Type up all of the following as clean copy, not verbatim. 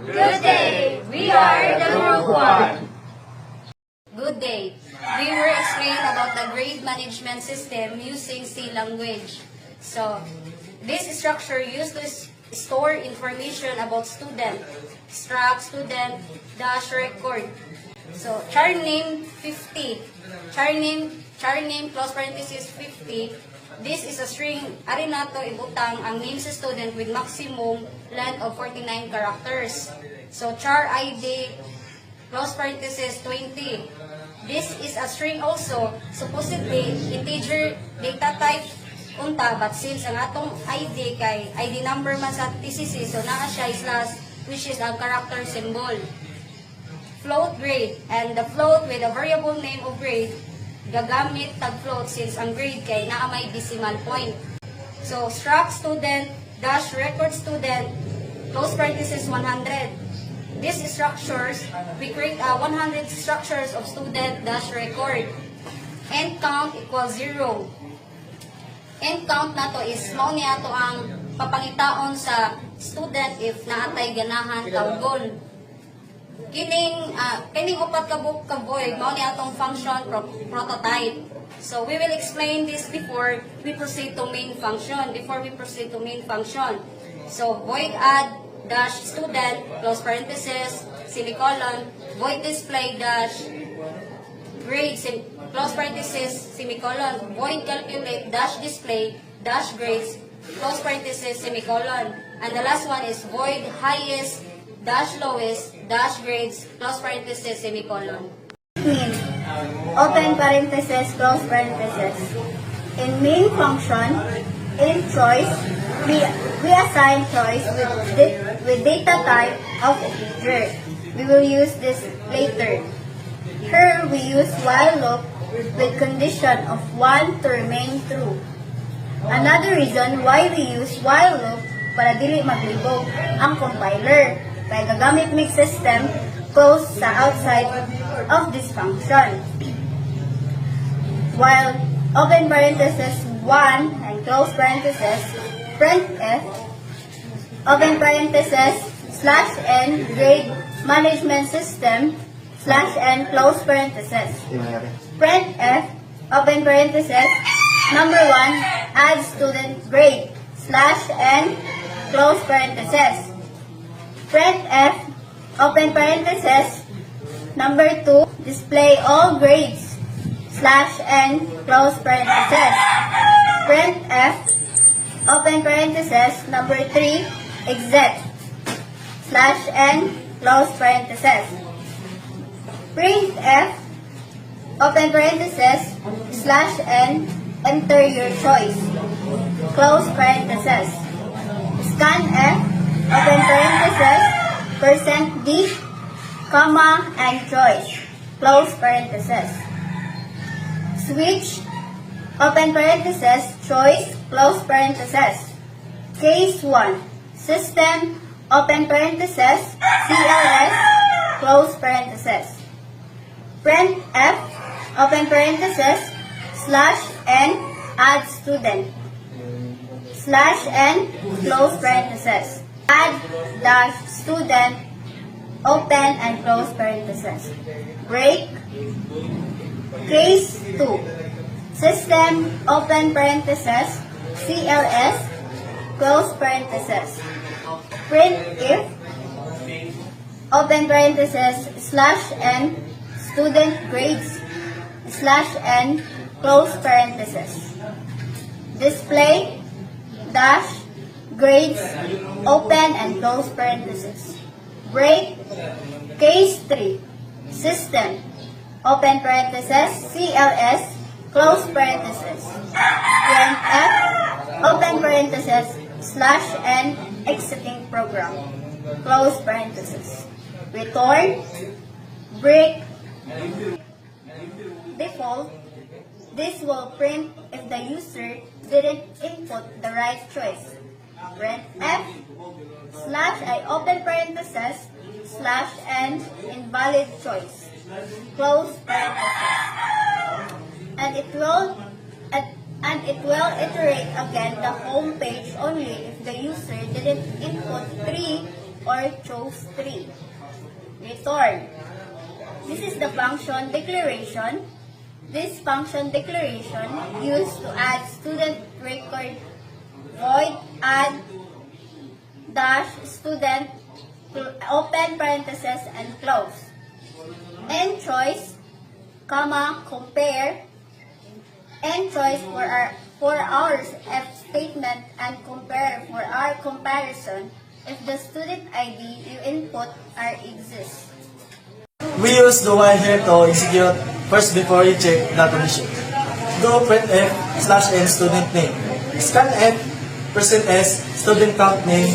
Good day! We are the Group 1. Good day. We will explain about the grade management system using C language. So, this structure used to store information about student, struct student, dash record. So, char name 50. Char name close parenthesis 50. This is a string. Ari nato ibutang ang name sa student with maximum length of 49 characters. So, char ID close parenthesis 20. This is a string also, supposedly integer data type unta, but since ang atong ID kay ID number man sa TCC, so naa siya slash, which is ang character symbol. Float grade, and the float with a variable name of grade, gagamit tag float since ang grade kay naa may decimal point. So, struct student, dash record student, close parenthesis 100. These structures, we create 100 structures of student dash record. End count equals 0. End count nato is mao niya to ang papangitaon sa student if naatay ganahan tawgon. Kining upat ka void mao niya tong function prototype. So we will explain this before we proceed to main function. So void add dash student, close parenthesis, semicolon, void display dash grade, close parenthesis, semicolon, void calculate dash display dash grades, close parenthesis, semicolon. And the last one is void highest dash lowest dash grades, close parenthesis, semicolon. Min, open parenthesis, close parenthesis. In main function, in choice, we assign choice with data type of integer. We will use this later. Here we use while loop with condition of 1 to remain true. Another reason why we use while loop para dili maglibog ang compiler kay gagamit mix system close sa outside of this function. While open parenthesis 1 and close parenthesis printf, open parenthesis slash n grade management system slash n close parenthesis. Printf, open parenthesis, number 1, add student grade slash n close parenthesis. Printf, open parenthesis, number 2, display all grades slash n close parenthesis. Printf, open parenthesis, number 3, exec slash n close parenthesis. Printf, open parenthesis, slash n, enter your choice, close parenthesis. Scanf, open parenthesis, %d, comma, and choice, close parenthesis. Switch, open parenthesis, choice, close parenthesis. Case 1, system, open parenthesis, CLS, close parenthesis. Printf, open parenthesis, slash n, add student, slash n, close parenthesis. Add dash student, open and close parenthesis. Break. Case 2, system, open parenthesis, CLS, close parenthesis. Print if, open parenthesis, slash n, student grades, slash n, close parenthesis. Display, dash, grades, open and close parenthesis. Break. Case 3, system, open parenthesis, CLS, close parenthesis. Printf, open parenthesis, slash n, exiting program, close parenthesis. Return, break, default. This will print if the user didn't input the right choice. Printf, slash I open parenthesis, slash n, invalid choice, close parenthesis. And it will iterate again the home page only if the user didn't input 3 or chose 3. Return. This is the function declaration. This function declaration used to add student record void add dash student open parentheses and close. And choice, comma, compare, and choice for our F statement and compare for our comparison if the student ID you input are exist. We use the while here to execute first before you check the condition. Do printf /n student name. Scanf %s student count name.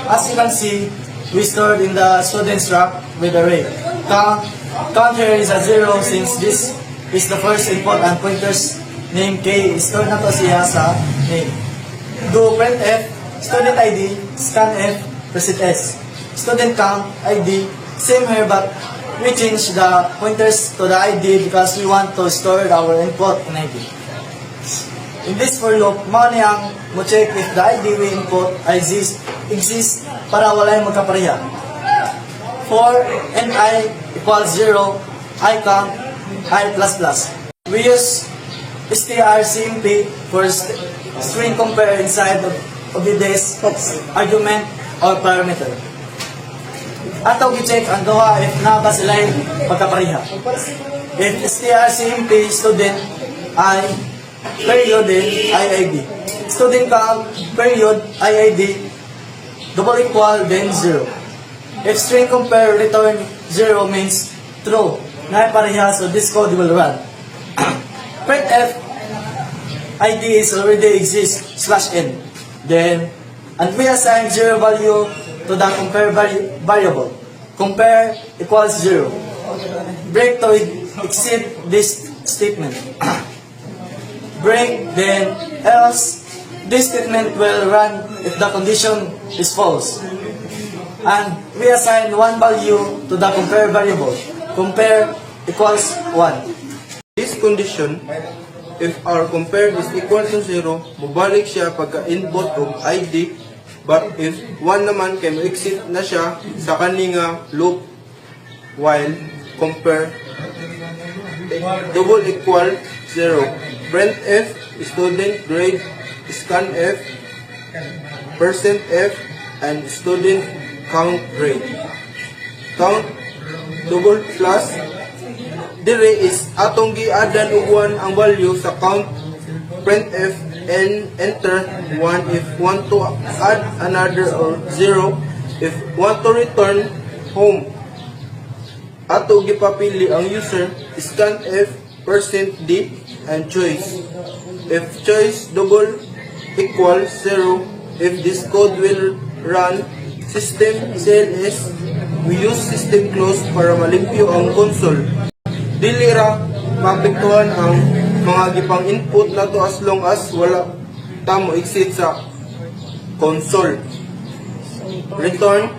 As you can see, we stored in the student struct with array. Count here is a 0 since this is the first input and pointer's name k is stored na to siya sa name. Do printf student ID scanf %s. Student count ID same here but we change the pointers to the ID because we want to store our input in ID. In this for loop, mao ni ang mo check if the ID we input exist para wala yung magkapareha. For ni equals 0, I count I++. We use strcmp for string compare inside of this argument or parameter. Ato gi-check ang duha if na ba sila pagkapareha. If strcmp student I period then IID. Student count period IID double equal then 0. If string compare return 0 means true, na pareha, so this code will run. Printf ID is already exist /n. Then and we assign 0 value to the compare variable. Compare equals 0. Break to exceed this statement. Break then else this statement will run if the condition is false. And we assign one value to the compare variable. Compare equals 1. This condition, if our compare is equal to 0, mubalik siya pagka-input of ID. But if 1 naman kay mo-exit na siya sa kaninga loop while compare double equal 0. Printf student grade scanf %f and student count grade. Count double plus dire is atong gi-addan og 1 ang value sa count printf and enter 1 if want to add another or 0 if want to return home. Ato gipapili ang user scanf %d and choice. If choice double equal 0, if this code will run system cls, we use system close para malimpyo ang console. Dili ra maapektuhan ang mga gipang input na to as long as wala ta mo exit sa console. Return,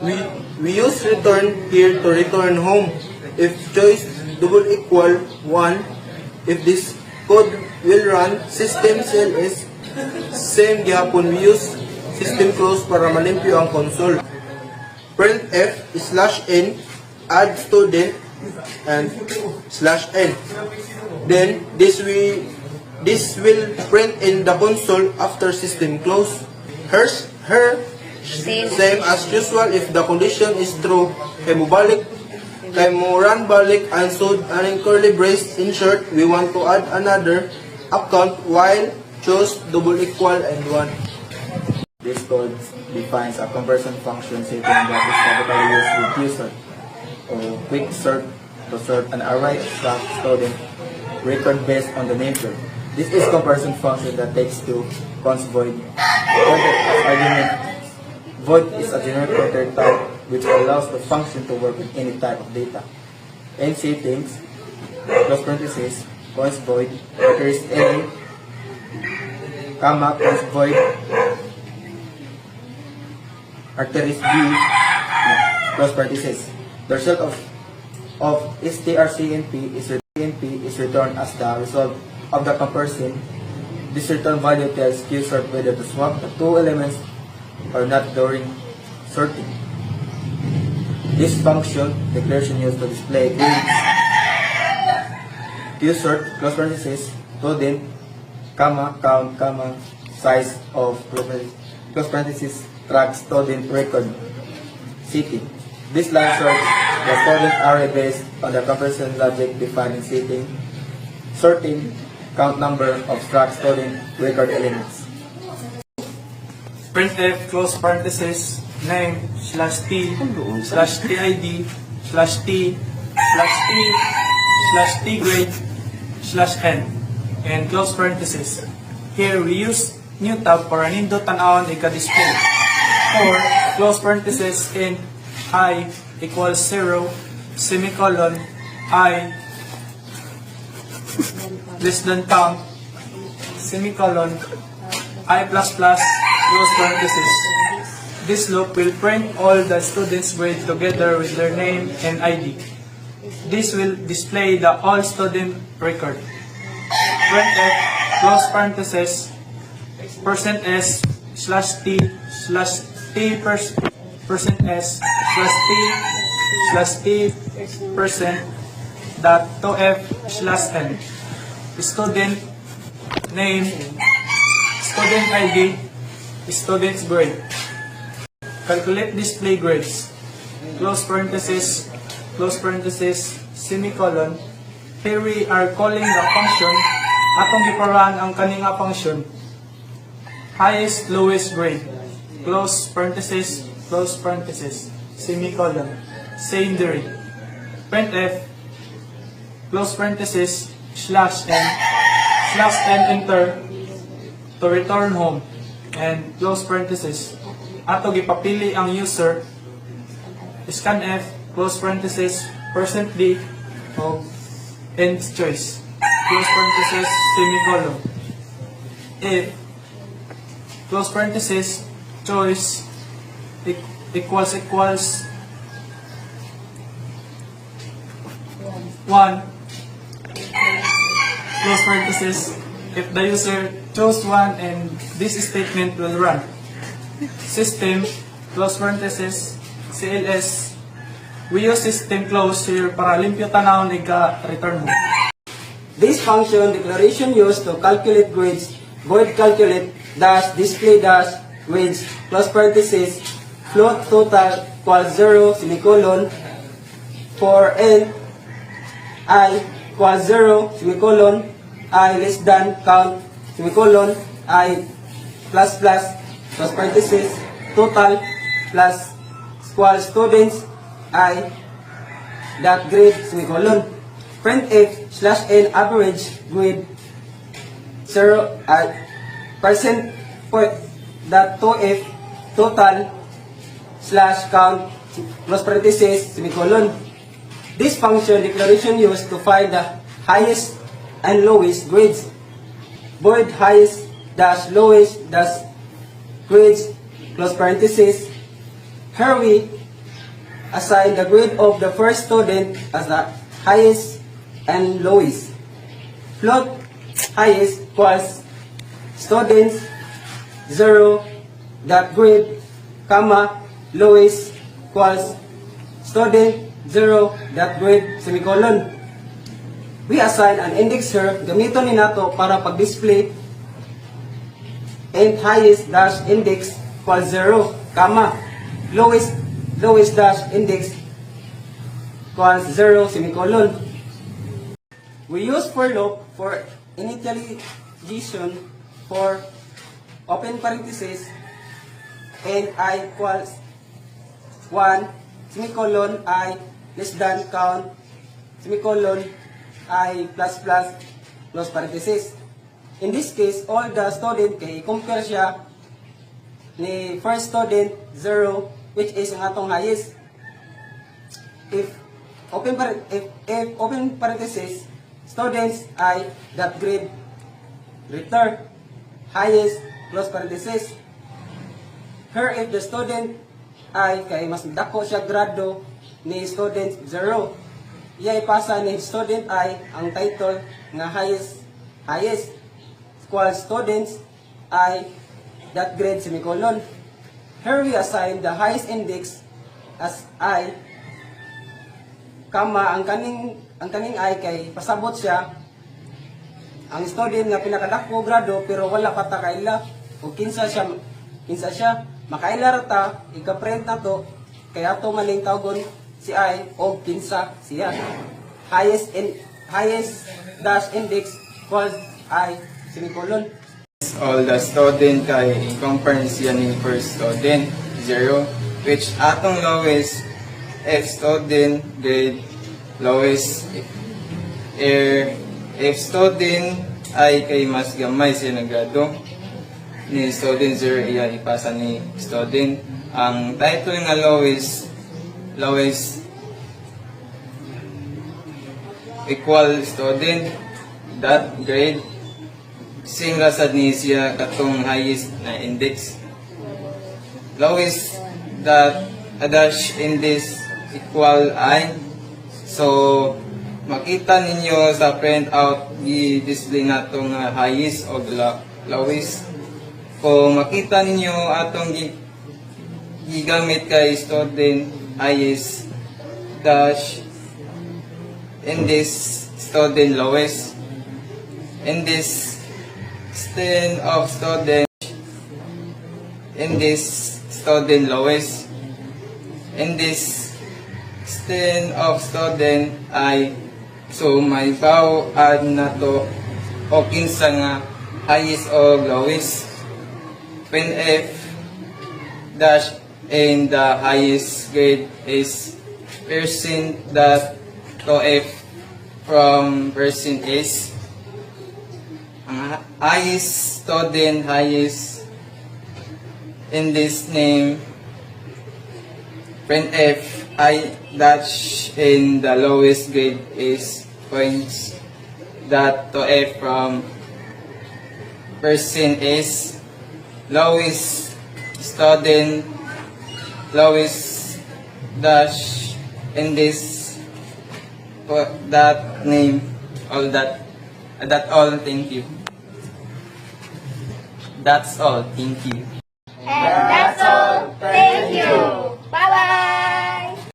we use return here to return home. If choice double equal 1, if this code will run system cls, same gyapon we use system close para malimpyo ang console. Printf /n add student and /n. Then this will print in the console after system close. Her same as usual if the condition is true. Kay mo run balik and so and curly brace insert we want to add another account while choose double equal and 1. This code defines a conversion function setting that is typically used with qsort or quick sort to sort an array of student record based on the nature. This is conversion function that takes two const void pointer as argument. Void is a generic pointer type which allows the function to work with any type of data. And settings close parenthesis const void returns any comma const void arteries b close parenthesis. The result of strcnp is returned as the result of the comparison. This return value tells qsort whether to swap the two elements or not during sorting. This function declaration used to display grades. Qsort, close parenthesis, student, comma, count, comma, size of, close parenthesis, track, student, record, city. This line sorts the student array based on the comparison logic defined in setting, sorting, count number of track, student, record elements. Printf, close parenthesis, name, slash t, slash tid, slash t, slash t, slash t grade, slash n, and close parenthesis. Here we use new tab para nindot tanawon ika-display. Or, close parenthesis, in I equals 0, semicolon, I less than count, semicolon, I plus plus, close parenthesis. This loop will print all the students' grade together with their name and ID. This will display the all student record. Printf, close parenthesis, %s, slash t, percent s, slash t, percent, dot to f, slash n. Student name, student ID, student's grade. Calculate display grades. Close parenthesis, semicolon. Here we are calling the function, atong giparaan ang kaninga function. Highest, lowest grade. Close parenthesis, semicolon. Same there. Printf, close parenthesis, slash n enter to return home. And close parenthesis. Ato gipapili ang user, scanf, close parenthesis, %d, o end choice, close parenthesis, semicolon. If, close parenthesis, choice, equals, 1, close parenthesis, if the user chose 1 and this statement will run. System, close parenthesis, CLS. We use system close here para limpyo tanawon ika-return mo. This function declaration used to calculate grades, void calculate, dash, display dash, grades, close parenthesis, float total equals 0, semicolon, for n, I equals 0, semicolon, I less than, count, semicolon, I plus plus, close parenthesis, total, plus, equals students, I, dot grade, semicolon. Printf, slash n, average, grade, 0, percent, dot to f, total, slash count, close parenthesis, semicolon. This function declaration used to find the highest and lowest grades. Void highest dash lowest dash grades, close parenthesis. Here we assign the grade of the first student as the highest and lowest. Float highest equals students 0 dot grade, comma, lowest equals student 0 dot grade, semicolon. We assign an index here, gamiton ni nato para pag-display, and highest dash index equals 0, comma, lowest dash index equals 0, semicolon. We use for loop for initialization for open parenthesis and I equals 1, semicolon, I less than, count, semicolon, I plus plus, close parenthesis. In this case, all the student kay compare siya ni first student 0, which is ang atong highest. If open parenthesis, students I dot grade, return highest, close parenthesis. Here if the student I kay mas dako siya grado ni student 0, iya ipasa ni student I ang title nga highest equals students I dot grade, semicolon. Here we assign the highest index as I kama ang kaning ay kay pasabot siya ang student nga pinakadako grado pero wala pa ta kaila o kinsa siya makaila ra ta ika-print na to kaya ato maning tawgon si I o kinsa siya highest dash index called I semicolon. All the student kay compare siya ni first student 0 which atong lowest if student grade lowest if student ay kay mas gamay siya naggrado ni student 0 iya ipasa ni student ang title nga lowest equal student that grade sing rasad ni siya katong highest na index lowest that a dash index equal I so makita ninyo sa printout i-display nato nga highest o lowest kung makita ninyo atong gigamit kay student highest dash index student lowest index instead of student in this student lowest in this instead of student I so may bow add na to o kinsa nga highest o lowest when F dash in the highest grade is person that to F from person is ang highest student highest in this name print F I dash in the lowest grade is points that to F from person is lowest student lowest dash in this that name all that all thank you. That's all. Thank you. And that's all. Thank you.